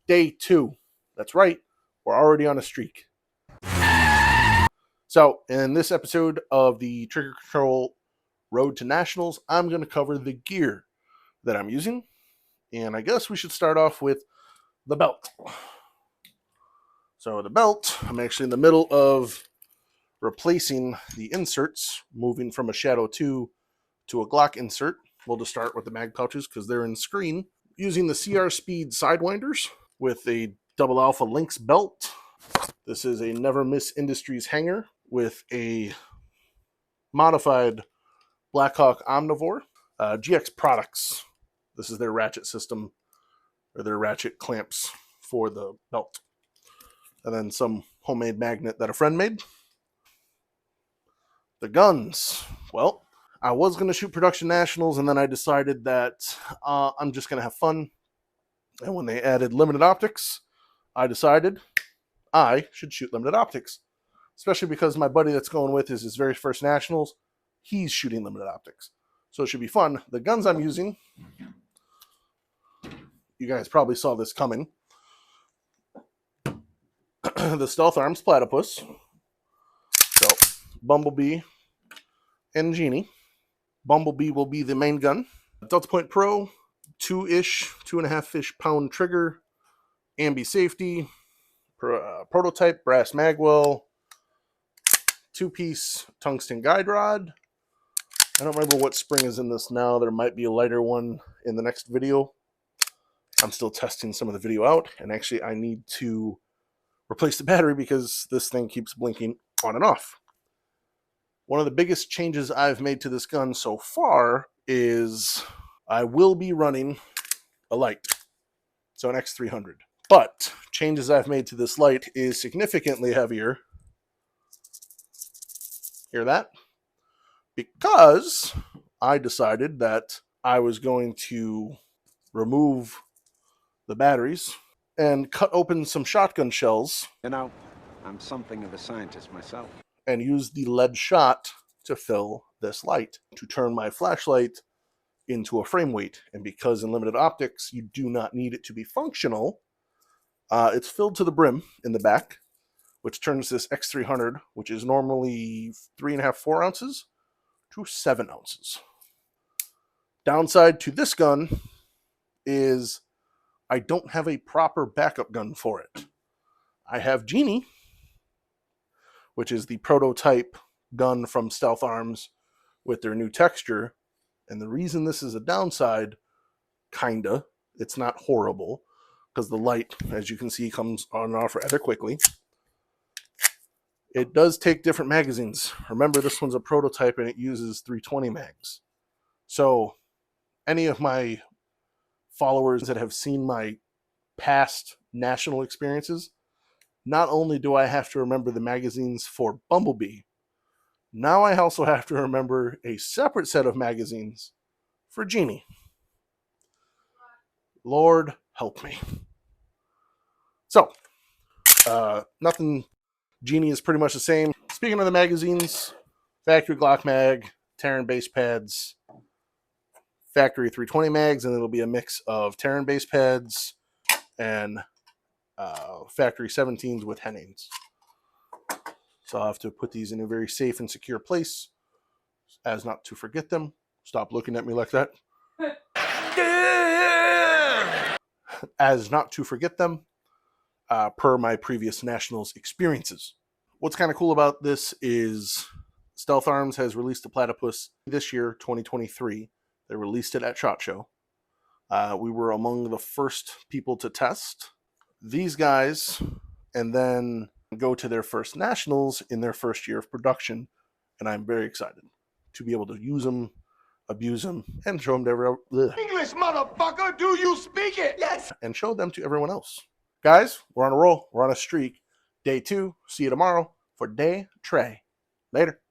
Day 2. That's right, we're already on a streak. So, in this episode of the Trigger Control Road to Nationals, I'm going to cover the gear that I'm using. And I guess we should start off with the belt. So the belt, I'm actually in the middle of replacing the inserts, moving from a Shadow 2 to a Glock insert. We'll just start with the mag pouches because they're in screen. Using the CR Speed Sidewinders with a Double Alpha Lynx belt. This is a Never Miss Industries hanger with a modified Blackhawk Omnivore. GX Products. This is their ratchet system, or their ratchet clamps for the belt. And then some homemade magnet that a friend made. The guns. Well, I was going to shoot Production Nationals, and then I decided that I'm just going to have fun. And when they added limited optics, I decided I should shoot limited optics. Especially because my buddy that's going with is his very first Nationals. He's shooting limited optics. So it should be fun. The guns I'm using, you guys probably saw this coming. The Stealth Arms Platypus. So, Bumblebee and Genie. Bumblebee will be the main gun. Delta Point Pro, 2.5-ish pound trigger, ambi safety, prototype brass magwell, 2-piece tungsten guide rod. I don't remember what spring is in this now. There might be a lighter one in the next video. I'm still testing some of the video out, and actually I need to replace the battery because this thing keeps blinking on and off. One of the biggest changes I've made to this gun so far is I will be running a light, so an X300. But changes I've made to this light is significantly heavier. Hear that? Because I decided that I was going to remove the batteries and cut open some shotgun shells. You know, I'm something of a scientist myself. And use the lead shot to fill this light, to turn my flashlight into a frame weight. And because in limited optics, you do not need it to be functional, it's filled to the brim in the back, which turns this X300, which is normally 3.5, 4 ounces, to 7 ounces. Downside to this gun is I don't have a proper backup gun for it. I have Genie, which is the prototype gun from Stealth Arms with their new texture. And the reason this is a downside, kinda, it's not horrible, because the light, as you can see, comes on and off rather quickly. It does take different magazines. Remember, this one's a prototype and it uses 320 mags. So any of my followers that have seen my past national experiences, not only do I have to remember the magazines for Bumblebee, now I also have to remember a separate set of magazines for Genie. Lord help me. So, nothing. Genie is pretty much the same. Speaking of the magazines, factory Glock mag, Terran base pads, factory 320 mags, and it'll be a mix of Terran base pads and factory 17s with Hennings. So I'll have to put these in a very safe and secure place as not to forget them. Stop looking at me like that. As not to forget them, per my previous Nationals experiences. What's kind of cool about this is Stealth Arms has released a Platypus this year, 2023. They released it at SHOT Show. We were among the first people to test these guys and then go to their first Nationals in their first year of production. And I'm very excited to be able to use them, abuse them, and show them to everyone. English, motherfucker, do you speak it? Yes. And show them to everyone else. Guys, we're on a roll. We're on a streak. Day 2. See you tomorrow for Day Trey. Later.